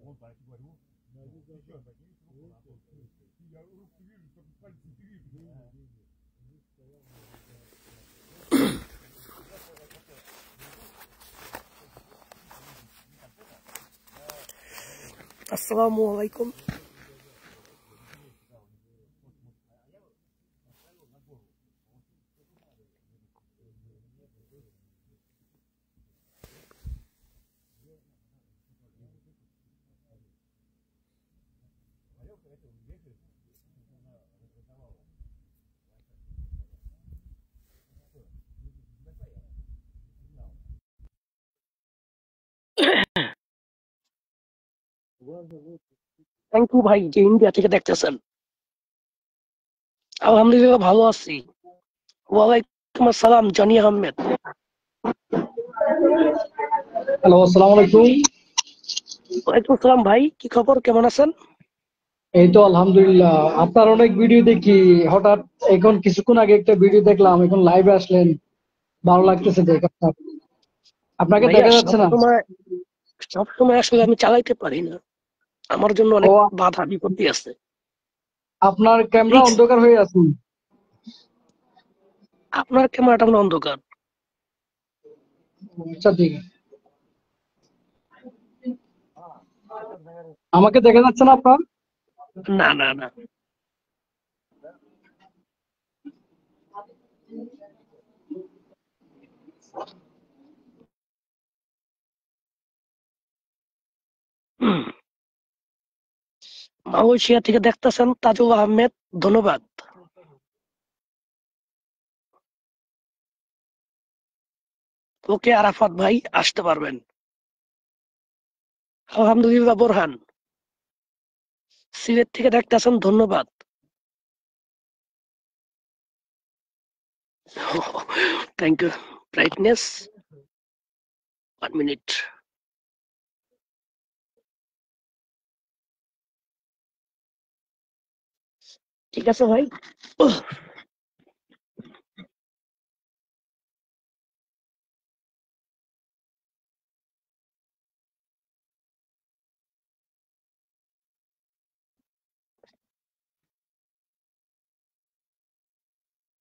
Он по этому говорю, еще поднимись руку на пол. Я руку вижу, только пальцы не вижу. আসসালামু আলাইকুম। Thank you ভাই যে ইন্ডিয়া থেকে দেখতেছেন। আলহামদুলিল্লাহ ভালো আছি। ওয়ালাইকুম আসসালাম জনি আহমেদ। হ্যালো, আসসালামু আলাইকুম। ওয়ালাইকুম আসসালাম ভাই, কি খবর, কেমন আছেন? এই তো আলহামদুলিল্লাহ। আপনার অনেক ভিডিও দেখি, হঠাৎ এখন কিছুক্ষণ আগে একটা ভিডিও দেখলাম, এখন লাইভে আসলেন, ভালো লাগতেছে দেখে। আপনাকে ভাইয়া দেখা যাচ্ছে না। সবসময় আসলে আমি চালাইতে পারি না, আমার জন্য ও, অনেক বাধা বিপত্তি আছে। আপনার ক্যামেরা রিক্স, অন্ধকার হয়ে আছে। আপনার ক্যামেরাটা মনে হয় অন্ধকার। আচ্ছা, ঠিক আছে। আমাকে দেখা যাচ্ছে না আপনার? না না না, মালয়েশিয়া থেকে দেখতেছেন তাজুল আহমেদ, ধন্যবাদ। ওকে আরাফাত ভাই আসতে পারবেন। আলহামদুলিল্লাহ বোরহান, সিলেট থেকে দেখতেছেন, ধন্যবাদ। Thank you. Brightness 1 minute. ঠিক আছে ভাই।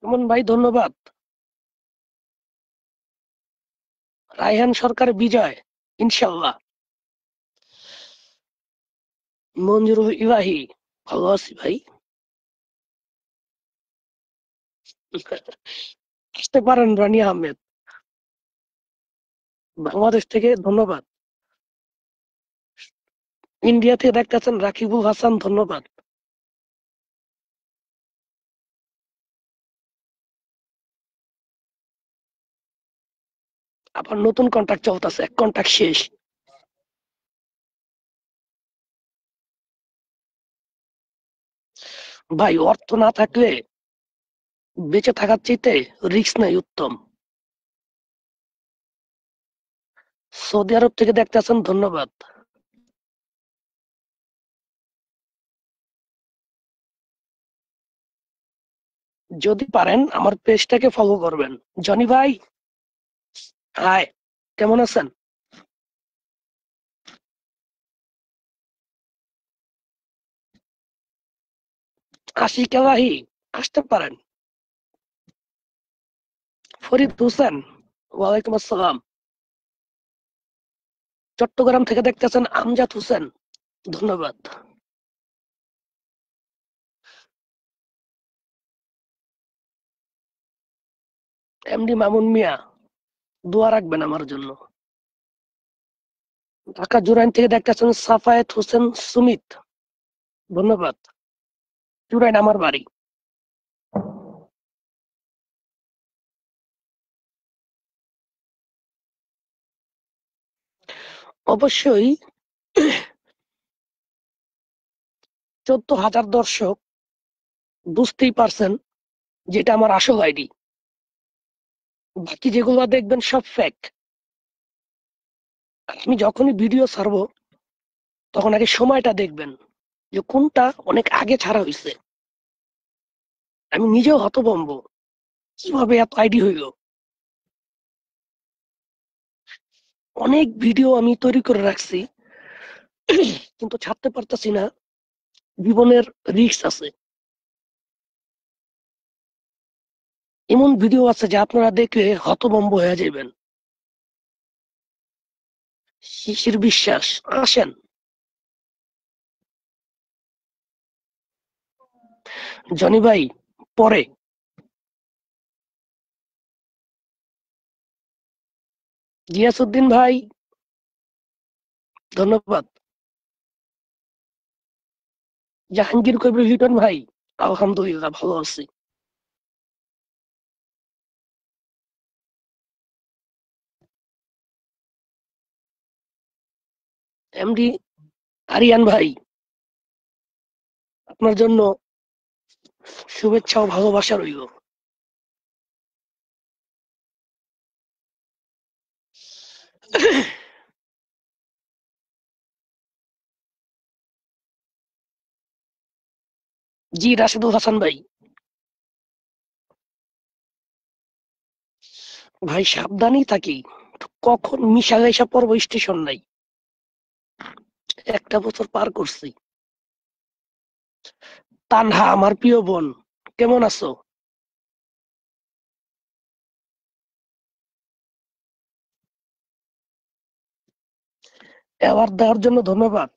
সুমন ভাই ধন্যবাদ। রায়হান সরকার বিজয়, ইনশাল্লাহ। মঞ্জুরুল ইলাহি, ভালো আছি ভাই। আসতে পারেন রানি আহমেদ, বাংলাদেশ থেকে ধন্যবাদ। ইন্ডিয়া থেকে দেখতেছেন রাকিবুল হাসান, ধন্যবাদ। আবার নতুন কন্ট্রাক্ট চলতেছে, এক কন্ট্রাক্ট শেষ। ভাই অর্থ না থাকলে বেঁচে থাকার চাইতে রিস্ক নাই উত্তম। সৌদি আরব থেকে দেখতেছেন, ধন্যবাদ। যদি পারেন আমার পেজটাকে ফলো করবেন। জনি ভাই হাই, কেমন আছেন? আশিক এলাহি আসতে পারেন। ফরিদ হোসেন, ওয়ালাইকুম আসসালাম। চট্টগ্রাম থেকে দেখতেছেন আমজাদ হোসেন, ধন্যবাদ। এমডি মামুন মিয়া, দোয়া রাখবেন আমার জন্য। ঢাকা জুরাইন থেকে দেখতেছেন সাফায়েত হোসেন সুমিত, ধন্যবাদ। জুরাইন আমার বাড়ি। অবশ্যই 14,000 দর্শক বুঝতেই পারছেন যেটা আমার আসল আইডি। বাকি যেগুলো দেখবেন সব ফেক। আমি যখনই ভিডিও ছাড়বো তখন আগে সময়টা দেখবেন যে কোনটা অনেক আগে ছাড়া হয়েছে। আমি নিজেও হতভম্ব, কিভাবে এত আইডি হইল। অনেক ভিডিও আমি তৈরি করে রাখছি, কিন্তু ছাড়তে পারতেছি না, জীবনের রিস্ক আছে। এমন ভিডিও আছে যা আপনারা দেখলে হতভম্ব হয়ে যাবেন। শিশির বিশ্বাস, আসেন। জনি ভাই, পরে। গিয়াসউদ্দিন ভাই, ধন্যবাদ। জাহাঙ্গীর কবির লিটন ভাই, আলহামদুলিল্লাহ ভালো আছি। এমডি আরিয়ান ভাই, আপনার জন্য শুভেচ্ছা ও ভালোবাসা রইল। জি রাশেদুল হাসান ভাই। ভাই সাবধানেই থাকি, কখন মিশা গাইসা পড়বো স্টেশন নাই। 1টা বছর পার করছি। তানহা, আমার প্রিয় বোন, কেমন আছো? অ্যাওয়ার্ড দেওয়ার জন্য ধন্যবাদ।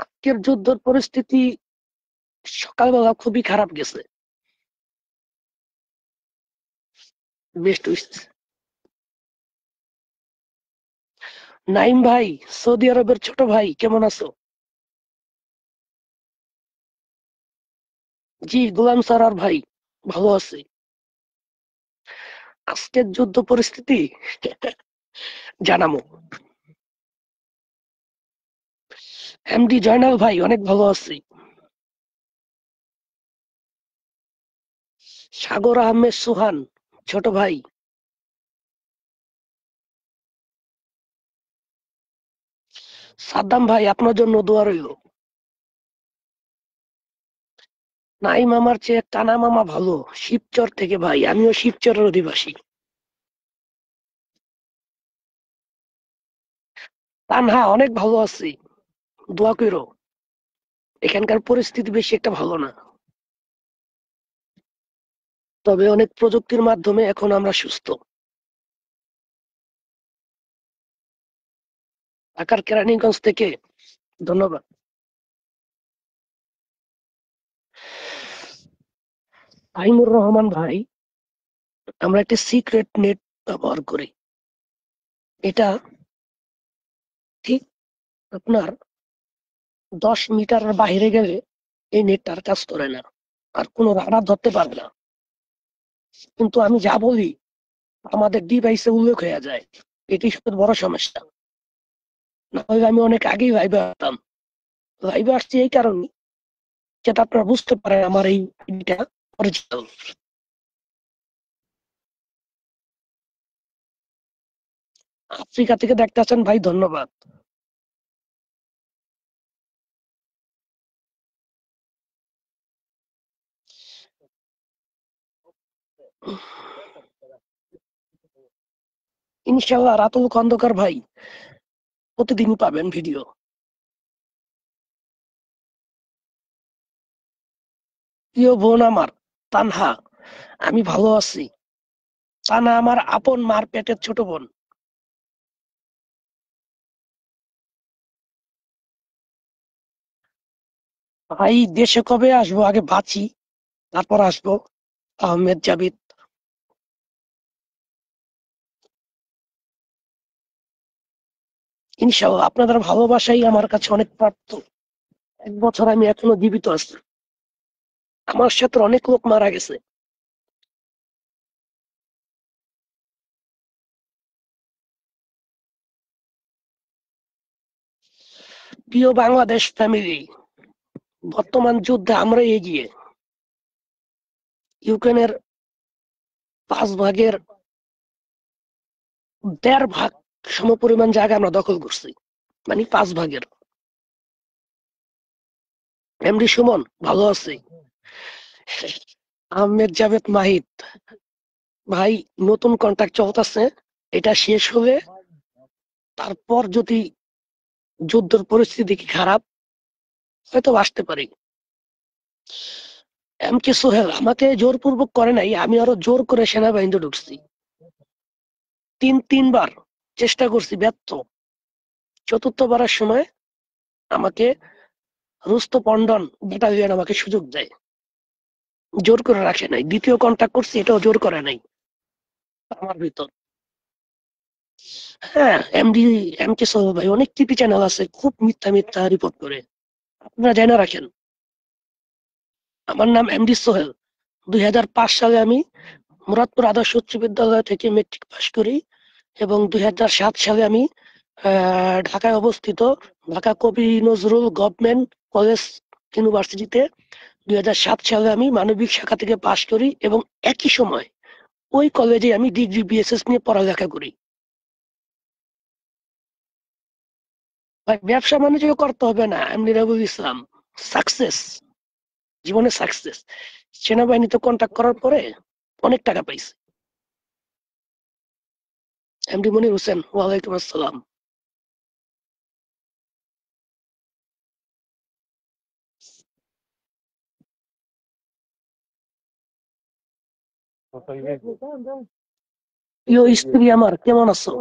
আজকের যুদ্ধের পরিস্থিতি সকালবেলা খুবই খারাপ গেছে। Best wish. নাইম ভাই, সৌদি আরবের ছোট ভাই, কেমন আছো? জি গোলাম সারার ভাই, ভালো আছি। আজকের যুদ্ধ পরিস্থিতি জানামো। এমডি জয়নাল ভাই, অনেক ভালো আছি। সাগর আহমেদ সুহান, ছোট ভাই। সাদ্দাম ভাই, আপনার জন্য দোয়া রইল। নাইম আমার চেয়ে টানা মামা ভালো, শিবচর থেকে ভাই, আমিও শিবচরের অধিবাসী। তানহা, অনেক ভালো আছি, দোয়া কইরো। এখানকার পরিস্থিতি বেশি একটা ভালো না, তবে অনেক প্রযুক্তির মাধ্যমে এখন আমরা সুস্থ। ঢাকার কেরানীগঞ্জ থেকে, ধন্যবাদ। আইনুর রহমান ভাই, আমরা একটি সিক্রেট নেট ব্যবহার করি। এটা ঠিক আপনার 10 মিটারের বাইরে গেলে এই নেটটার কাজ করে না, আর কোনো রাডার ধরতে পারবে না। কিন্তু আমি যা বলি আমাদের ডিভাইসে উল্লেখ হয়ে যায়, এটি সবচেয়ে বড় সমস্যা। না হলে আমি অনেক আগেই লাইভে আসতাম। লাইভে আসছি এই কারণে, যাতে আপনারা বুঝতে পারেন আমার এই এটা অরিজিনাল। আফ্রিকা থেকে দেখতে আছেন ভাই, ধন্যবাদ। ইনশাল্লাহ রাতুল খন্দকার ভাই, প্রতিদিনই পাবেন ভিডিও। প্রিয় বোন আমার তানহা, আমি ভালো আছি। তানা আমার আপন মার পেটের ছোট বোন। ভাই দেশে কবে আসবো, আগে বাঁচি, তারপর আসবো। আহমেদ জাবিদ। ইনশাল্লাহ আপনাদের ভালোবাসাই আমার কাছে অনেক প্রাপ্ত। 1 বছর আমি এখনো জীবিত আছি, আমার সাথে অনেক লোক মারা গেছে। প্রিয় বাংলাদেশ ফ্যামিলি, বর্তমান যুদ্ধে আমরা এগিয়ে। ইউক্রেনের 5 ভাগের 1.5 ভাগ সমপরিমাণ জায়গা আমরা দখল করছি, মানে 5 ভাগের। এমডি সুমন ভালো আছে। আহমেদ জাভেদ মাহিদ ভাই, নতুন কন্ট্রাক্ট চলতেছে, এটা শেষ হলে তারপর যদি যুদ্ধের পরিস্থিতি কি খারাপ হয়তো আসতে পারি। এম কে সোহেল আমাকে জোরপূর্বক করে নাই, আমি আরো জোর করে সেনাবাহিনীতে ঢুকছি। তিনবার চেষ্টা করছি, ব্যর্থ। চতুর্থবারের সময় আমাকে রুস্তো পন্ডন ব্যাটালিয়ন আমাকে সুযোগ দেয়, জোর করে রাখে নাই। দ্বিতীয় কন্ট্যাক্ট করছি, এটাও জোর করে নাই আমার ভিতর। হ্যাঁ, এম কে সোহেল ভাই অনেক টিভি চ্যানেল আছে, খুব মিথ্যা মিথ্যা রিপোর্ট করে, আপনারা জেনে রাখেন। আমার নাম এমডি সোহেল। 2005 সালে আমি মুরাদপুর আদর্শ উচ্চ বিদ্যালয় থেকে মেট্রিক পাশ করি এবং 2007 সালে আমি ঢাকায় অবস্থিত ঢাকা কবি নজরুল গভর্নমেন্ট কলেজ ইউনিভার্সিটিতে 2007 সালে আমি মানবিক শাখা থেকে পাশ করি এবং একই সময় ওই কলেজে আমি ডিগ্রি বিএসএস নিয়ে পড়ালেখা করি। ভাই, ব্যবসা বাণিজ্য করতে হবে না, এমনি রাবুল ইসলাম সাকসেস, জীবনে সাকসেস। সেনাবাহিনীতে কন্ট্যাক্ট করার পরে অনেক টাকা পাইছি। এমডি মনির হোসেন, ওয়ালাইকুম আসসালাম। প্রিয় স্ত্রী আমার, কেমন আছো?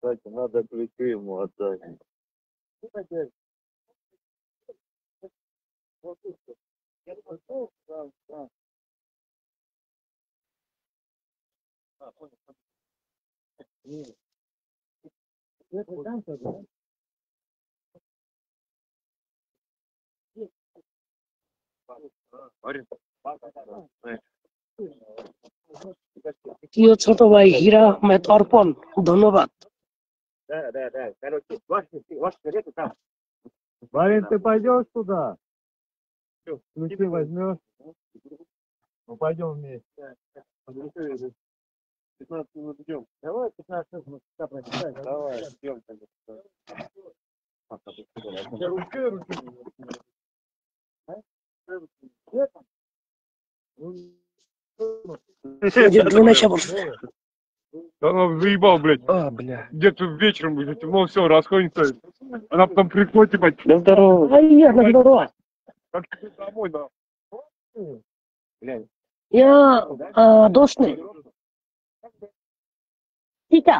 Кстати, надо ключи ему отдать. প্রিয় ছোট ভাই হীরা আহমেদ অর্পণ, ধন্যবাদ। Да. Короче, ваш карета там. Барин, ты пойдешь туда? Ключи возьмешь? Ну, пойдем вместе. 15 минут идем. Давай 15 минут прочитаем. Давай, идем тогда. ড্রোন এসে পড়ছে। Она заебал, блядь. бля. Где-то вечером, блядь, мол, все, расходимся. Она потом приходит, ебать, На здорово. На здорово. как ты домой, да. Я дошный. Тика.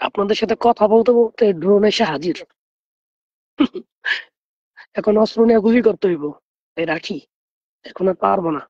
আপনাদের সাথে কথা বলতে বলতে ড্রোন এসে হাজির। এখন অস্ত্র নিয়ে গুলি করতে হইব, তাই রাখি, এখন আর পারবো না।